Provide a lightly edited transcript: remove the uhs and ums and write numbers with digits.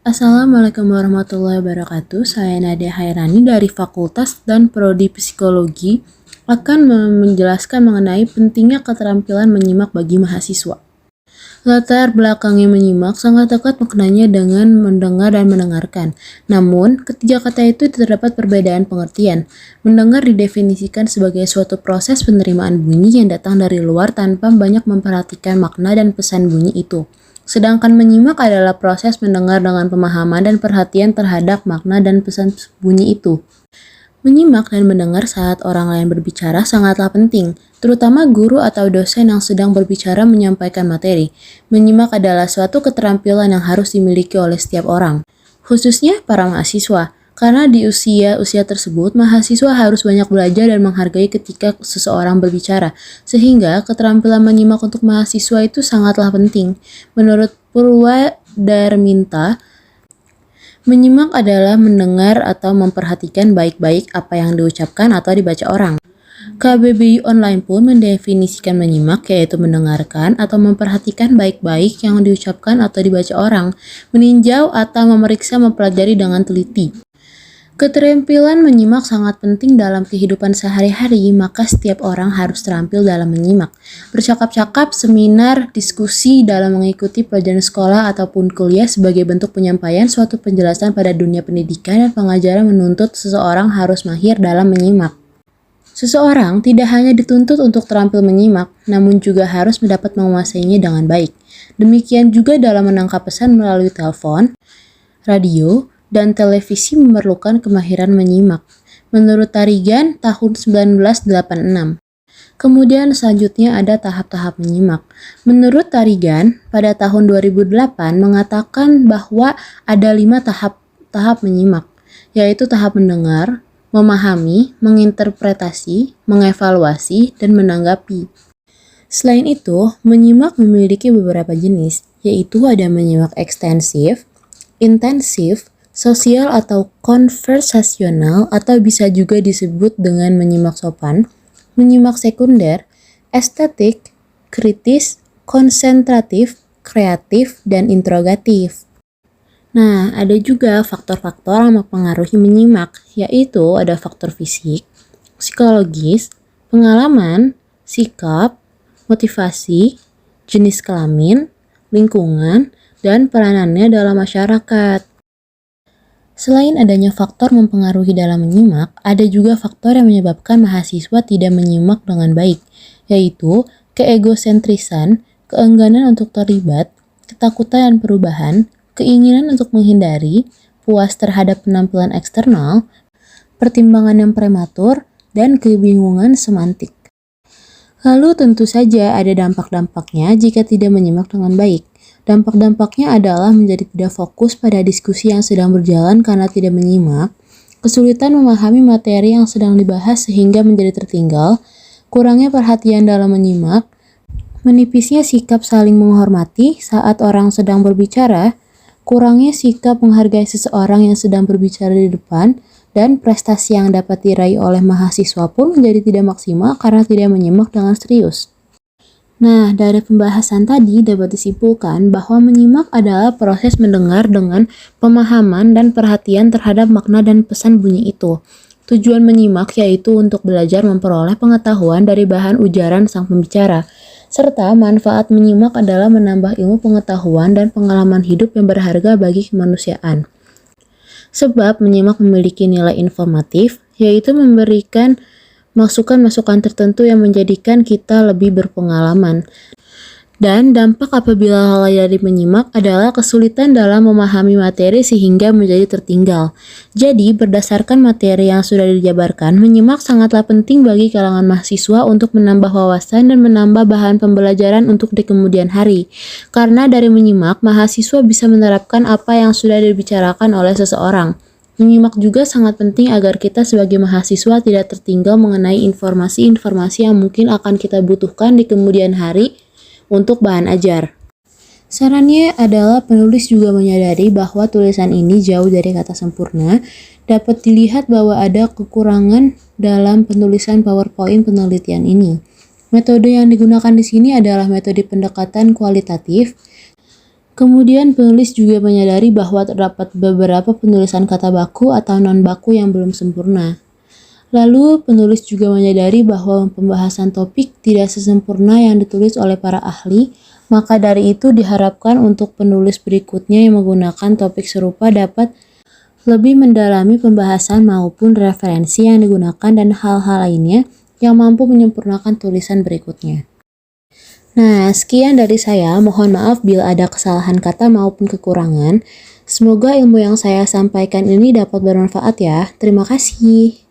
Assalamualaikum warahmatullahi wabarakatuh. Saya Nadia Hairani dari Fakultas dan Prodi Psikologi akan menjelaskan mengenai pentingnya keterampilan menyimak bagi mahasiswa. Latar belakangnya menyimak sangat dekat maknanya dengan mendengar dan mendengarkan. Namun, ketiga kata itu terdapat perbedaan pengertian. Mendengar didefinisikan sebagai suatu proses penerimaan bunyi yang datang dari luar tanpa banyak memperhatikan makna dan pesan bunyi itu. Sedangkan menyimak adalah proses mendengar dengan pemahaman dan perhatian terhadap makna dan pesan bunyi itu. Menyimak dan mendengar saat orang lain berbicara sangatlah penting, terutama guru atau dosen yang sedang berbicara menyampaikan materi. Menyimak adalah suatu keterampilan yang harus dimiliki oleh setiap orang, khususnya para mahasiswa. Karena di usia tersebut, mahasiswa harus banyak belajar dan menghargai ketika seseorang berbicara, sehingga keterampilan menyimak untuk mahasiswa itu sangatlah penting. Menurut Purwadarminta, menyimak adalah mendengar atau memperhatikan baik-baik apa yang diucapkan atau dibaca orang. KBBI Online pun mendefinisikan menyimak yaitu mendengarkan atau memperhatikan baik-baik yang diucapkan atau dibaca orang, meninjau atau memeriksa mempelajari dengan teliti. Keterampilan menyimak sangat penting dalam kehidupan sehari-hari, maka setiap orang harus terampil dalam menyimak. Bercakap-cakap, seminar, diskusi dalam mengikuti pelajaran sekolah ataupun kuliah sebagai bentuk penyampaian suatu penjelasan pada dunia pendidikan dan pengajaran menuntut seseorang harus mahir dalam menyimak. Seseorang tidak hanya dituntut untuk terampil menyimak, namun juga harus dapat menguasainya dengan baik. Demikian juga dalam menangkap pesan melalui telepon, radio, dan televisi memerlukan kemahiran menyimak. Menurut Tarigan tahun 1986. Kemudian selanjutnya ada tahap-tahap menyimak. Menurut Tarigan, pada tahun 2008 mengatakan bahwa ada 5 tahap menyimak, yaitu tahap mendengar, memahami, menginterpretasi, mengevaluasi, dan menanggapi. Selain itu, menyimak memiliki beberapa jenis, yaitu ada menyimak ekstensif, intensif, sosial atau konversasional atau bisa juga disebut dengan menyimak sopan, menyimak sekunder, estetik, kritis, konsentratif, kreatif, dan interogatif. Nah, ada juga faktor-faktor yang mempengaruhi menyimak, yaitu ada faktor fisik, psikologis, pengalaman, sikap, motivasi, jenis kelamin, lingkungan, dan peranannya dalam masyarakat. Selain adanya faktor mempengaruhi dalam menyimak, ada juga faktor yang menyebabkan mahasiswa tidak menyimak dengan baik, yaitu keegosentrisan, keengganan untuk terlibat, ketakutan dan perubahan, keinginan untuk menghindari, puas terhadap penampilan eksternal, pertimbangan yang prematur, dan kebingungan semantik. Lalu tentu saja ada dampak-dampaknya jika tidak menyimak dengan baik. Dampak-dampaknya adalah menjadi tidak fokus pada diskusi yang sedang berjalan karena tidak menyimak, kesulitan memahami materi yang sedang dibahas sehingga menjadi tertinggal, kurangnya perhatian dalam menyimak, menipisnya sikap saling menghormati saat orang sedang berbicara, kurangnya sikap menghargai seseorang yang sedang berbicara di depan, dan prestasi yang dapat diraih oleh mahasiswa pun menjadi tidak maksimal karena tidak menyimak dengan serius. Nah, dari pembahasan tadi dapat disimpulkan bahwa menyimak adalah proses mendengar dengan pemahaman dan perhatian terhadap makna dan pesan bunyi itu. Tujuan menyimak yaitu untuk belajar memperoleh pengetahuan dari bahan ujaran sang pembicara, serta manfaat menyimak adalah menambah ilmu pengetahuan dan pengalaman hidup yang berharga bagi kemanusiaan. Sebab menyimak memiliki nilai informatif, yaitu memberikan masukan-masukan tertentu yang menjadikan kita lebih berpengalaman. Dan dampak apabila lalai dari menyimak adalah kesulitan dalam memahami materi sehingga menjadi tertinggal. Jadi, berdasarkan materi yang sudah dijabarkan, menyimak sangatlah penting bagi kalangan mahasiswa untuk menambah wawasan dan menambah bahan pembelajaran untuk di kemudian hari. Karena dari menyimak, mahasiswa bisa menerapkan apa yang sudah dibicarakan oleh seseorang. Menyimak juga sangat penting agar kita sebagai mahasiswa tidak tertinggal mengenai informasi-informasi yang mungkin akan kita butuhkan di kemudian hari untuk bahan ajar. Sarannya adalah penulis juga menyadari bahwa tulisan ini jauh dari kata sempurna. Dapat dilihat bahwa ada kekurangan dalam penulisan PowerPoint penelitian ini. Metode yang digunakan di sini adalah metode pendekatan kualitatif. Kemudian penulis juga menyadari bahwa terdapat beberapa penulisan kata baku atau non baku yang belum sempurna. Lalu penulis juga menyadari bahwa pembahasan topik tidak sesempurna yang ditulis oleh para ahli, maka dari itu diharapkan untuk penulis berikutnya yang menggunakan topik serupa dapat lebih mendalami pembahasan maupun referensi yang digunakan dan hal-hal lainnya yang mampu menyempurnakan tulisan berikutnya. Nah, sekian dari saya. Mohon maaf bila ada kesalahan kata maupun kekurangan. Semoga ilmu yang saya sampaikan ini dapat bermanfaat ya. Terima kasih.